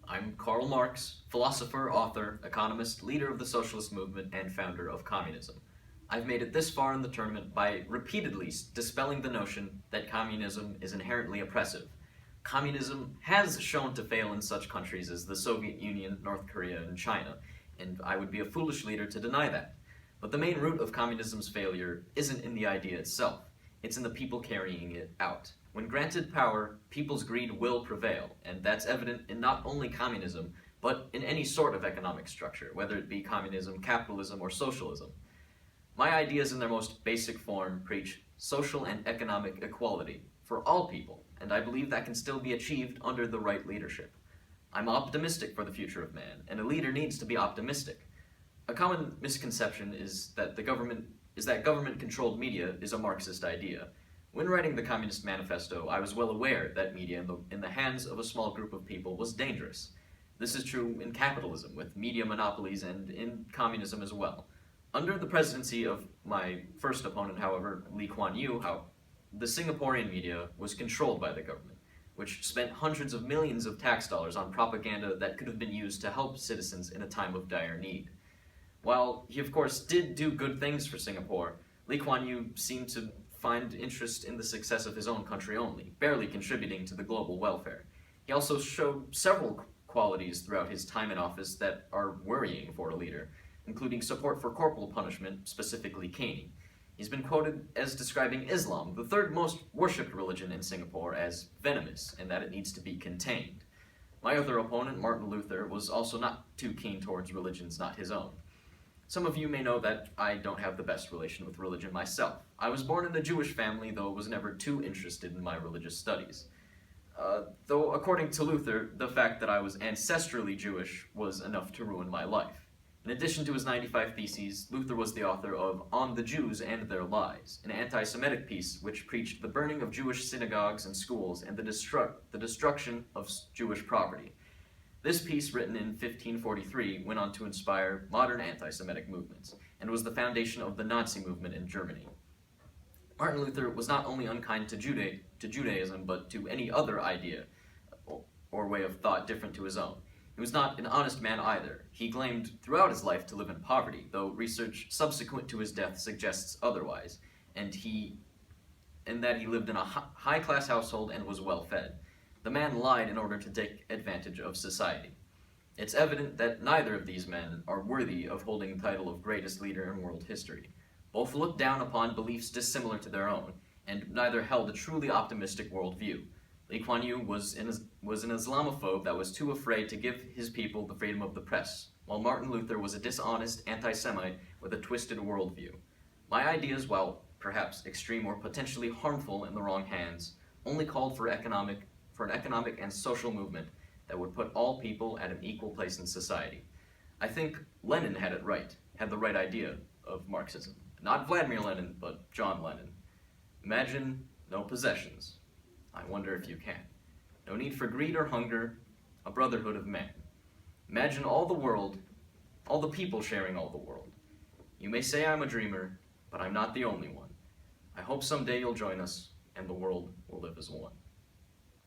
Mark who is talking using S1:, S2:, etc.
S1: I'm Karl Marx, philosopher, author, economist, leader of the socialist movement, and founder of communism. I've made it this far in the tournament by repeatedly dispelling the notion that communism is inherently oppressive. Communism has shown to fail in such countries as the Soviet Union, North Korea, and China, and I would be a foolish leader to deny that. But the main root of communism's failure isn't in the idea itself, it's in the people carrying it out. When granted power, people's greed will prevail, and that's evident in not only communism, but in any sort of economic structure, whether it be communism, capitalism, or socialism. My ideas in their most basic form preach social and economic equality for all people, and I believe that can still be achieved under the right leadership. I'm optimistic for the future of man, and a leader needs to be optimistic. A common misconception is that government-controlled media is a Marxist idea. When writing the Communist Manifesto, I was well aware that media in the hands of a small group of people was dangerous. This is true in capitalism, with media monopolies, and in communism as well. Under the presidency of my first opponent, however, Lee Kuan Yew, the Singaporean media was controlled by the government, which spent hundreds of millions of tax dollars on propaganda that could have been used to help citizens in a time of dire need. While he of course did do good things for Singapore, Lee Kuan Yew seemed to find interest in the success of his own country only, barely contributing to the global welfare. He also showed several qualities throughout his time in office that are worrying for a leader, including support for corporal punishment, specifically caning. He's been quoted as describing Islam, the third most worshipped religion in Singapore, as venomous and that it needs to be contained. My other opponent, Martin Luther, was also not too keen towards religions not his own. Some of you may know that I don't have the best relation with religion myself. I was born in a Jewish family, though was never too interested in my religious studies. Though according to Luther, the fact that I was ancestrally Jewish was enough to ruin my life. In addition to his 95 Theses, Luther was the author of On the Jews and Their Lies, an anti-Semitic piece which preached the burning of Jewish synagogues and schools and the destruction of Jewish property. This piece, written in 1543, went on to inspire modern anti-Semitic movements, and was the foundation of the Nazi movement in Germany. Martin Luther was not only unkind to Judaism, but to any other idea or way of thought different to his own. He was not an honest man either. He claimed throughout his life to live in poverty, though research subsequent to his death suggests otherwise, and that he lived in a high-class household and was well-fed. The man lied in order to take advantage of society. It's evident that neither of these men are worthy of holding the title of greatest leader in world history. Both looked down upon beliefs dissimilar to their own, and neither held a truly optimistic worldview. Lee Kuan Yew was an Islamophobe that was too afraid to give his people the freedom of the press, while Martin Luther was a dishonest anti-Semite with a twisted worldview. My ideas, while perhaps extreme or potentially harmful in the wrong hands, only called for an economic and social movement that would put all people at an equal place in society. I think Lenin had the right idea of Marxism. Not Vladimir Lenin, but John Lennon. Imagine no possessions. I wonder if you can. No need for greed or hunger, a brotherhood of man. Imagine all the people sharing all the world. You may say I'm a dreamer, but I'm not the only one. I hope someday you'll join us, and the world will live as one.